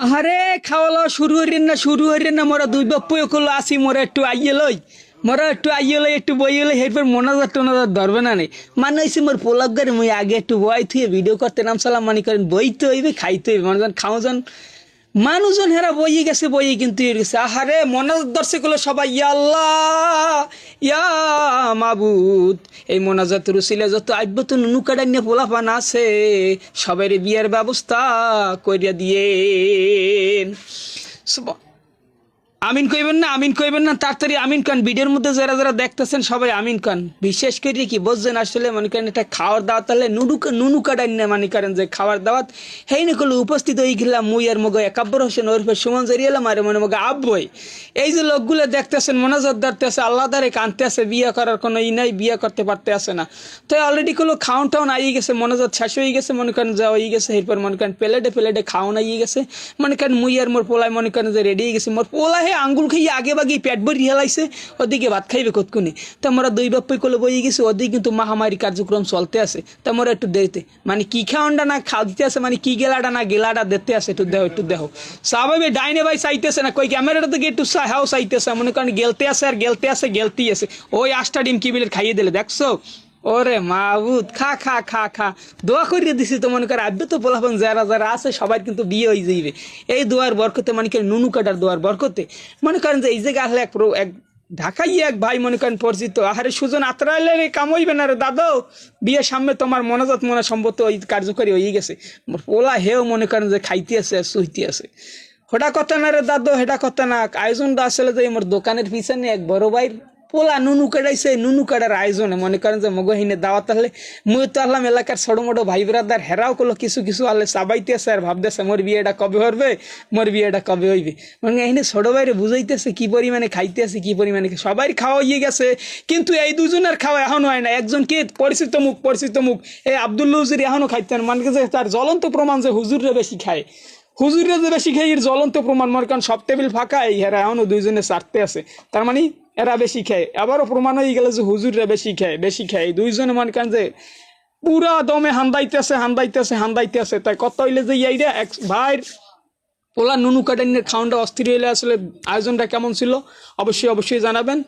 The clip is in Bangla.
আরে খাওয়া শুরু হইরেন না মোরা দুই বাপ্পু করলো আসি মোরা একটু আইয়ে লই একটু বইয়ে লই এরপর মোনাজার টোনাজার ধরবে না নে মানে হয়েছে মোর পোলাপ গাড়ি মুই আগে একটু বই থুয়ে ভিডিও করতে নাম সালাম মানি করেন বইতে হইবে খাইতে হইবে মানুষজন খাওয়াজন মানুষজন হেরা বইয়ে গেছে বইয়ে কিন্তু এর গেছে আহারে মোনাজাত দর্শক হলো সবাই ইয়া আল্লাহ ইয়া মাবুদ এই মোনাজাত রুসিলে যত আইব তো নুনু কাটাইনে পোলাপান আছে সবাই বিয়ের ব্যবস্থা কইরা দিয়ে আমিন কইবেন না তাড়াতাড়ি আমিন খান ভিডিওর মধ্যে যারা যারা দেখতেছেন সবাই আমিন খান বিশেষ করে কি বুঝছেন আসলে মনে করেন এটা খাওয়ার দাওয়াত তাহলে নুনু কাটাইন না মনে করেন যে খাওয়ার দাওয়াত হেই না করলে উপস্থিত হয়ে গেলাম মুই আর মগ একাব্বর হোসেন ওরফে সুমন জরিয়ালাম আর মনে মগ আব্বই এই যে লোকগুলো দেখতেছেন মোনাজাত ধরতে আছে আল্লাহ দ্বারে কানতে আছে বিয়ে করার কোনো নাই বিয়ে করতে পারতে আসে না তো অলরেডি কোনো খাওয়ান টাউন আইয়ে গেছে মোনাজাত শেষ হয়ে গেছে মনে করেন যা হয়ে গেছে এরপর মনে করেন প্লেটে খাওয়ান আইয়ে গেছে মনে করেন মুই আর মোর পোলায় মনে করেন যে রেডি হয়ে গেছে মোর পোলায় আঙ্গুল খাইয়ে আগে বাগিয়ে পেট ভরি হেলাইছে ওদিকে ভাত খাইবে কতক্ষণে তা আমরা দুই বাপ্পাই কোলে বইয়ে গেছি ওদিকে কিন্তু মহামারী কার্যক্রম চলতে আছে তা মোরা একটু দেরিতে মানে কি খাওয়ানটা না খাওয়া দিতে আছে মানে কি গেলাটা না গেলাটা দেখতে আছে একটু দেখো স্বাভাবিক ডাইনে ভাই চাইতেছে না কই ক্যামেরাটা থেকে একটু হাও চাইতেছে মনে করেন গেলতে আছে আর গেলতেই আছে ওই 8টা ডিম কিবিলের খাইয়ে দিলে দেখছো ওরে মাহবুদ খা খা খা খা দোয়া করিয়ে দিছি তো মনে করে আব্বে তো পোলাপন যারা যারা আছে সবাই কিন্তু বিয়ে হয়ে যাইবে এই দোয়ার বরকতে মানে কি নুনু কাটার দোয়ার বরকতে মনে করেন যে এই জায়গায় আসলে এক ঢাকাই এক ভাই মনে করেন পরিচিত আহারে সুজন আতরাইলে রে কামইবে না রে দাদু বিয়ের সামনে তোমার মনোজাত মনে সম্ভবত ওই কার্যকরী হয়ে গেছে পোলা হেও মনে করেন যে খাইতে আছে আর সুইতে আছে হেটা কথা না রে দাদু হেটা কথা না আয়োজনটা আসলে যে আমার দোকানের পিছনে এক বড় ভাইয়ের পোলা নুনু কাটাইছে নুনু কাটার আয়োজনে মনে করেন যে মগহিনে দাওয়াত আসলে মুই তো আসলাম এলাকার ছোটো মোটো ভাই ব্রাদার হেরাও করলো কিছু আলে চাবাইতেছে আর ভাবতেছে মোর বিয়েটা কবে হইবে মানে এখানে ছোটো ভাইরে বুঝাইতেছে কি পরিমাণে খাইতে আছে কি পরিমাণে সবাই খাওয়া হয়ে গেছে কিন্তু এই দুজনের খাওয়া এখনো হয় না একজন কে পরিচিত মুখ এই আব্দুল্লা হুজুরি এখনো খাইতেন মানে যে তার জ্বলন্ত প্রমাণ যে হুজুররা বেশি খায় হুজুররা যে বেশি খায় এর জ্বলন্ত প্রমাণ মনে করেন সব টেবিল ফাঁকা এই হেরা এখনো দুইজনে চারতে আছে তার মানে এরা বেশি খায় আবারও প্রমাণ হয়ে গেল যে হুজুররা বেশি খায় দুইজনে মনে করেন যে পুরা দমে হান্দাইতেছে তাই কত হইলে যে এইটা এক ভাইয়ের পোলা নুনু কাটাইনের খাওয়ানটা অস্থির হইলে আসলে আয়োজনটা কেমন ছিল অবশ্যই জানাবেন।